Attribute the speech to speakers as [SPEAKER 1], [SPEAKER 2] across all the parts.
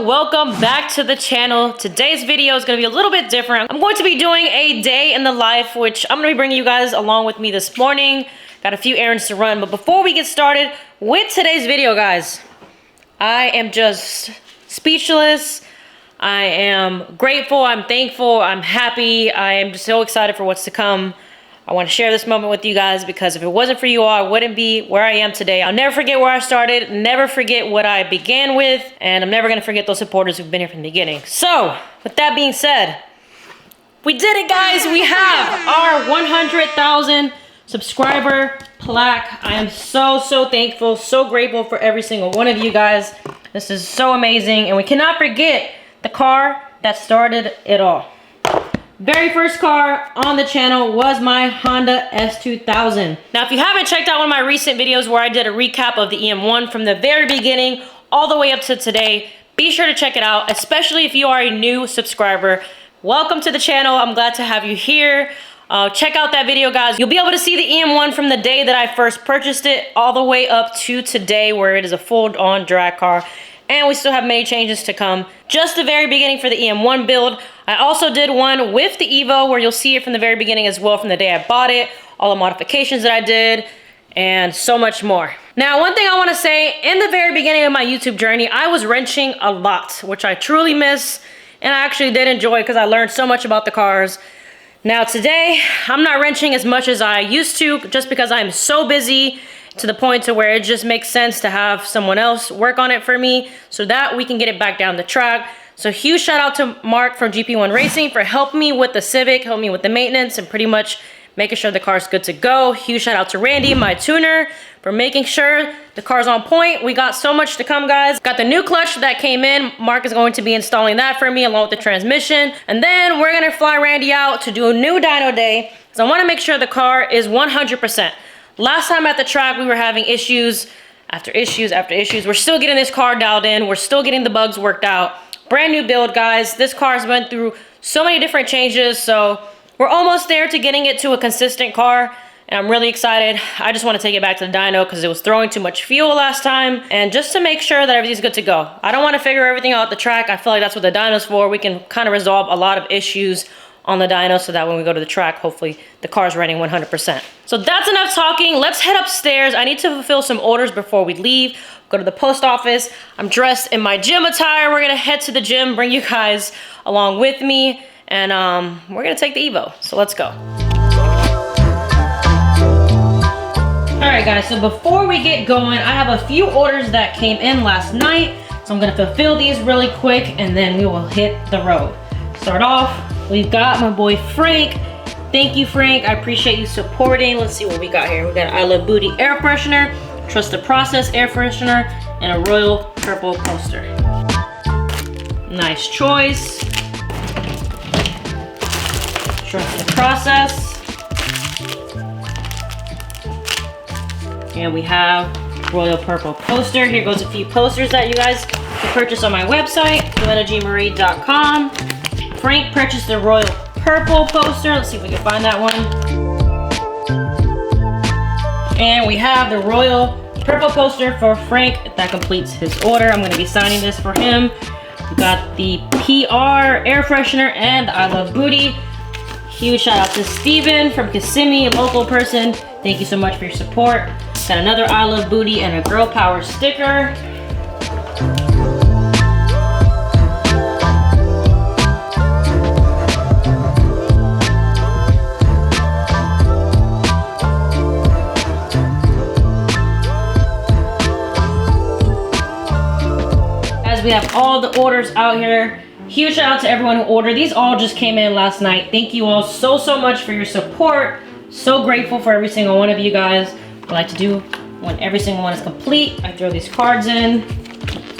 [SPEAKER 1] Welcome back to the channel. Today's video is going to be a little bit different. I'm going to be doing a day in the life, which I'm going to be bringing you guys along with me this morning. Got a few errands to run, but before we get started with today's video, guys, I am just speechless. I am grateful, I'm thankful, I'm happy. I am just so excited for what's to come. I want to share this moment with you guys because if it wasn't for you all, I wouldn't be where I am today. I'll never forget where I started, never forget what I began with, and I'm never going to forget those supporters who've been here from the beginning. So, with that being said, we did it, guys. We have our 100,000 subscriber plaque. I am so thankful, so grateful for every single one of you guys. This is so amazing, and we cannot forget the car that started it all. Very first car on the channel was my Honda S2000. Now, if you haven't checked out one of my recent videos where I did a recap of the EM1 from the very beginning all the way up to today, be sure to check it out, especially if you are a new subscriber. Welcome to the channel. I'm glad to have you here. Check out that video, guys. You'll be able to see the EM1 from the day that I first purchased it all the way up to today, where it is a full-on drag car. And we still have many changes to come. Just the very beginning for the EM1 build. I also did one with the Evo where you'll see it from the very beginning as well, from the day I bought it, all the modifications that I did, and so much more. Now, one thing I want to say, in the very beginning of my YouTube journey, I was wrenching a lot, which I truly miss, and I actually did enjoy because I learned so much about the cars. Now today, I'm not wrenching as much as I used to, just because I'm so busy to the point to where it just makes sense to have someone else work on it for me so that we can get it back down the track. So huge shout out to Mark from GP1 Racing for helping me with the Civic, helping me with the maintenance, and pretty much making sure the car's good to go. Huge shout out to Randy, my tuner, for making sure the car's on point. We got so much to come, guys. Got the new clutch that came in. Mark is going to be installing that for me along with the transmission. And then we're gonna fly Randy out to do a new dyno day, because I wanna make sure the car is 100%. Last time at the track, we were having issues after issues after issues. We're still getting this car dialed in. We're still getting the bugs worked out. Brand new build, guys. This car's been through so many different changes, so we're almost there to getting it to a consistent car, and I'm really excited. I just want to take it back to the dyno because it was throwing too much fuel last time, and just to make sure that everything's good to go. I don't want to figure everything out at the track. I feel like that's what the dyno's for. We can kind of resolve a lot of issues on the dyno so that when we go to the track, hopefully the car's running 100%. So that's enough talking. Let's head upstairs. I need to fulfill some orders before we leave. Go to the post office. I'm dressed in my gym attire. We're gonna head to the gym, bring you guys along with me, and we're gonna take the Evo. So let's go. All right, guys, so before we get going, I have a few orders that came in last night. So I'm gonna fulfill these really quick, and then we will hit the road. Start off, we've got my boy Frank. Thank you, Frank. I appreciate you supporting. Let's see what we got here. We got I Love Booty air freshener, Trust the Process air freshener, and a royal purple poster. Nice choice. Trust the Process. And we have royal purple poster. Here goes a few posters that you guys can purchase on my website, joannagmarie.com. Frank purchased the royal purple poster. Let's see if we can find that one. And we have the royal purple poster for Frank. That completes his order. I'm going to be signing this for him. We got the PR air freshener and I Love Booty. Huge shout out to Steven from Kissimmee, a local person. Thank you so much for your support. Got another I Love Booty and a Girl Power sticker. We have all the orders out here. Huge shout out to everyone who ordered. These all just came in last night. Thank you all so much for your support. So grateful for every single one of you guys. What I like to do when every single one is complete, I throw these cards in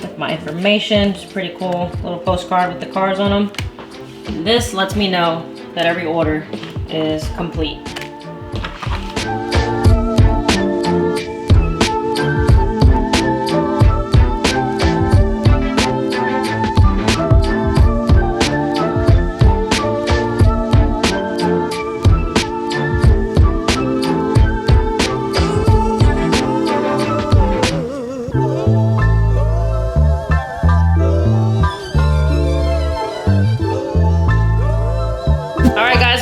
[SPEAKER 1] with my information. It's pretty cool little postcard with the cards on them. This lets me know that every order is complete.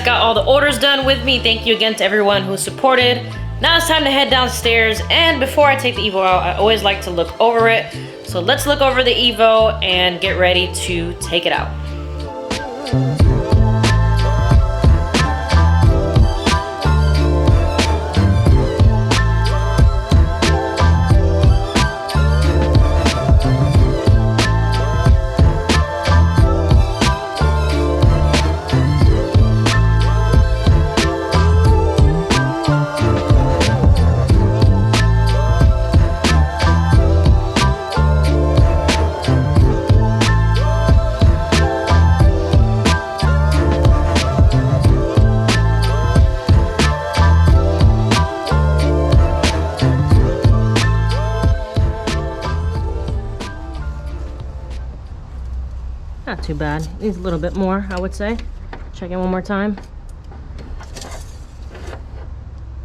[SPEAKER 1] Got all the orders done with me. Thank you again to everyone who supported. Now it's time to head downstairs, and before I take the Evo out, I always like to look over it. So let's look over the Evo and get ready to take it out. Not too bad. Needs a little bit more, I would say. Check in one more time.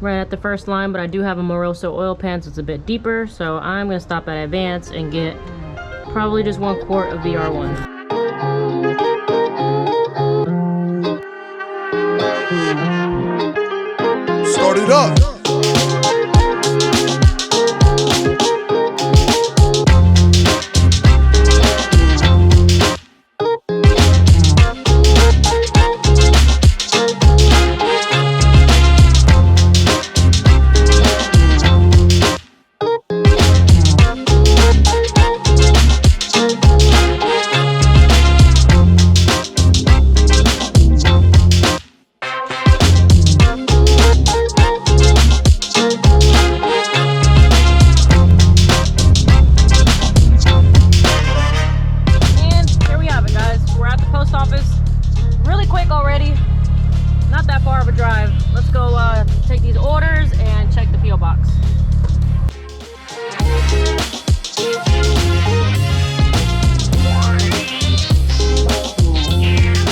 [SPEAKER 1] Right at the first line, but I do have a Moroso oil pan, so it's a bit deeper. So I'm gonna stop at Advance and get probably just 1 quart of VR1.
[SPEAKER 2] Start it up.
[SPEAKER 1] Take these orders and check the P.O. box.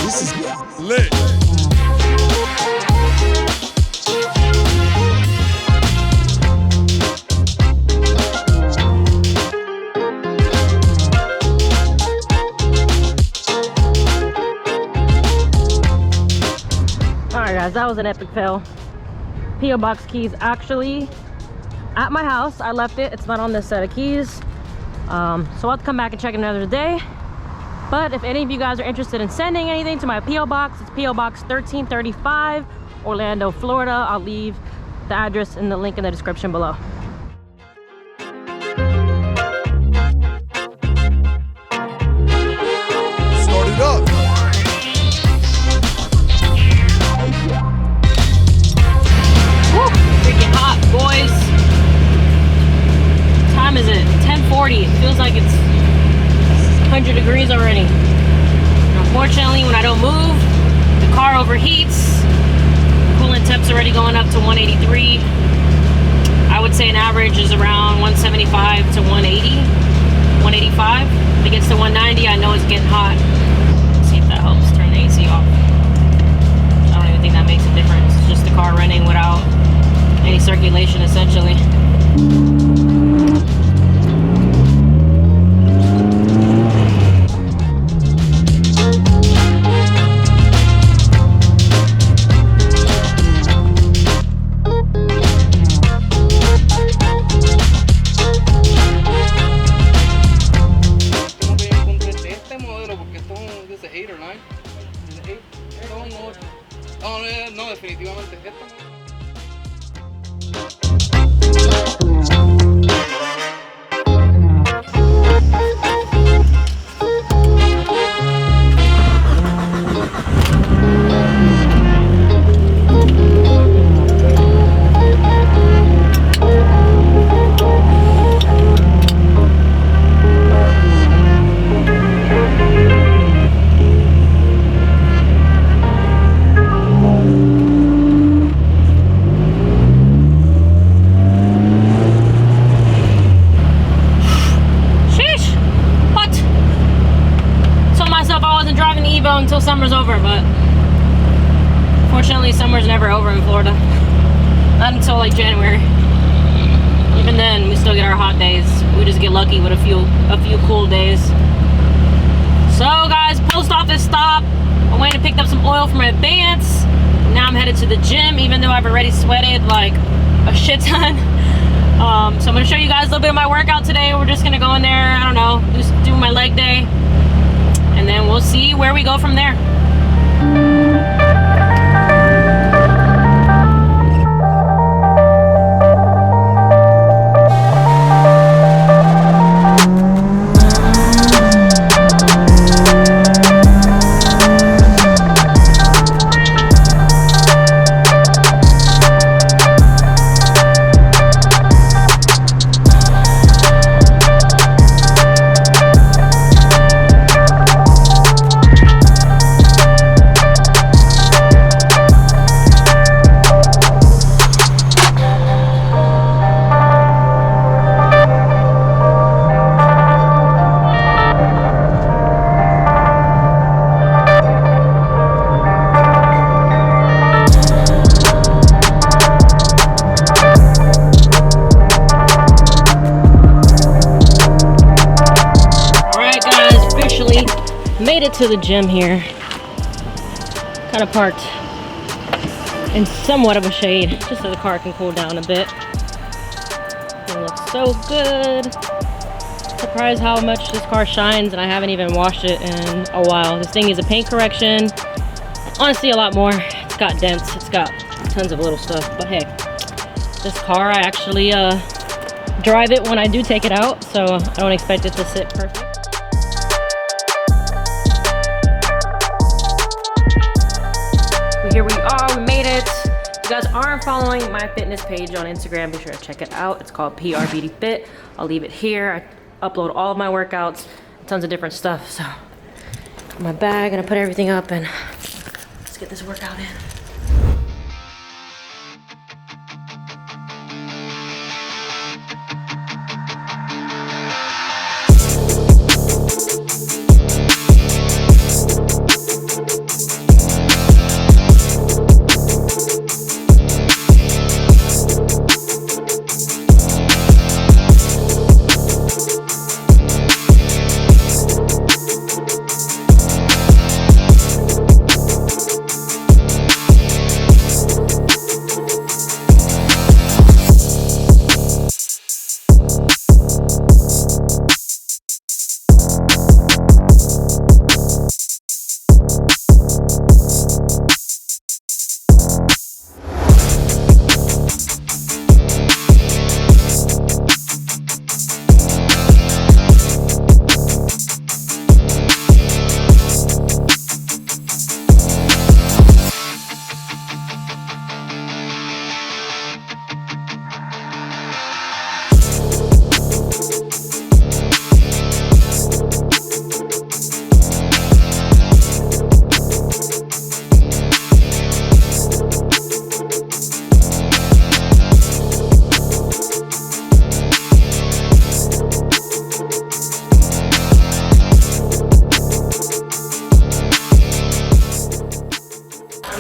[SPEAKER 2] This is lit.
[SPEAKER 1] Alright guys, that was an epic fail. P.O. box keys actually at my house. I left it. It's not on this set of keys. So I'll have to come back and check another day. But if any of you guys are interested in sending anything to my P.O. box, it's P.O. Box 1335, Orlando, Florida. I'll leave the address and the link in the description below.
[SPEAKER 2] Start it up.
[SPEAKER 1] Freaking hot, boys. What time is it? 10:40. It feels like it's 100 degrees already. And unfortunately, when I don't move, the car overheats. Coolant temp's already going up to 183. I would say an average is around 175 to 180, 185. If it gets to 190, I know it's getting hot. Let's see if that helps turn the AC off. I don't even think that makes a difference. It's just the car running without any circulation, essentially.
[SPEAKER 3] No, definitivamente esta.
[SPEAKER 1] wasn't driving the Evo until summer's over, but fortunately summer's never over in Florida. Not until like January. Even then, we still get our hot days. We just get lucky with a few cool days. So guys, post office stop. I went and picked up some oil for my Advance. Now I'm headed to the gym, even though I've already sweated like a shit ton. So I'm gonna show you guys a little bit of my workout today. We're just gonna go in there, I don't know, just do my leg day. And then we'll see where we go from there. Made it to the gym here. Kind of parked in somewhat of a shade, just so the car can cool down a bit. It looks so good. Surprised how much this car shines, and I haven't even washed it in a while. This thing is a paint correction. Honestly, a lot more. It's got dents. It's got tons of little stuff. But hey, this car, I actually drive it when I do take it out, so I don't expect it to sit perfect. Here we are, we made it. If you guys aren't following my fitness page on Instagram, be sure to check it out. It's called PRBD Fit. I'll leave it here. I upload all of my workouts, tons of different stuff. So, got my bag, and I put everything up, and let's get this workout in.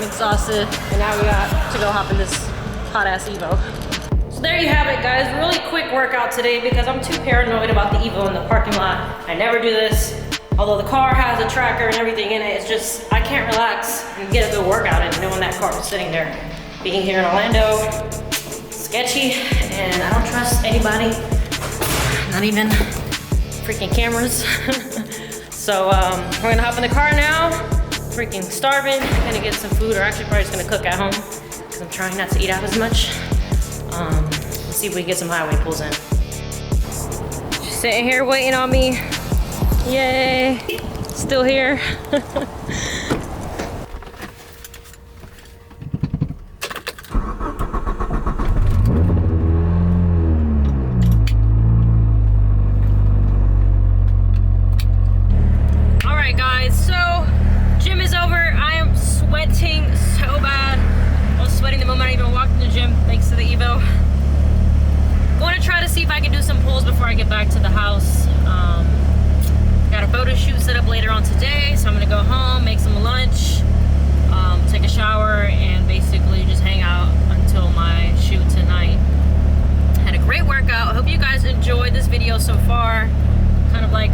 [SPEAKER 1] Exhausted, and now we got to go hop in this hot ass Evo. So there you have it, guys. Really quick workout today because I'm too paranoid about the Evo in the parking lot. I never do this. Although the car has a tracker and everything in it, it's just I can't relax and get a good workout in knowing that car is sitting there. Being here in Orlando, sketchy, and I don't trust anybody, not even freaking cameras. So we're gonna hop in the car now. Freaking starving. I'm gonna get some food, or actually probably just gonna cook at home because I'm trying not to eat out as much. Let's see if we can get some highway pulls in. She's sitting here waiting on me. Yay! Still here. Alright guys, so gym is over. I am sweating so bad. I was sweating the moment I even walked in the gym thanks to the Evo. Going to try to see if I can do some pulls before I get back to the house. Got a photo shoot set up later on today, so I'm gonna go far. Kind of like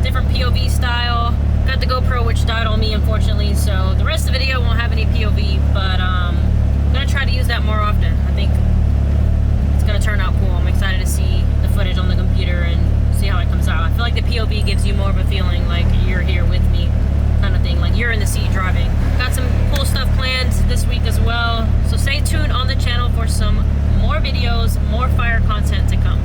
[SPEAKER 1] different POV style. Got the GoPro, which died on me, unfortunately, so the rest of the video won't have any POV, but I'm gonna try to use that more often. I think it's gonna turn out cool. I'm excited to see the footage on the computer and see how it comes out. I feel like the POV gives you more of a feeling like you're here with me, kind of thing, like you're in the seat driving. Got some cool stuff planned this week as well, so stay tuned on the channel for some more videos, more fire content to come.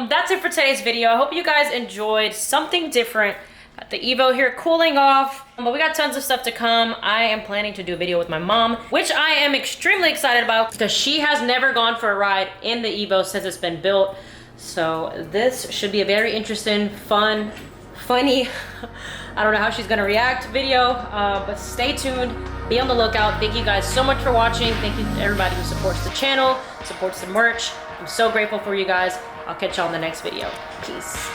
[SPEAKER 1] That's it for today's video. I hope you guys enjoyed something different. Got the Evo here cooling off, but we got tons of stuff to come. I am planning to do a video with my mom, which I am extremely excited about because she has never gone for a ride in the Evo since it's been built. So this should be a very interesting, fun, funny, I don't know how she's gonna react video, but stay tuned, be on the lookout. Thank you guys so much for watching. Thank you to everybody who supports the channel, supports the merch. I'm so grateful for you guys. I'll catch y'all in the next video. Peace.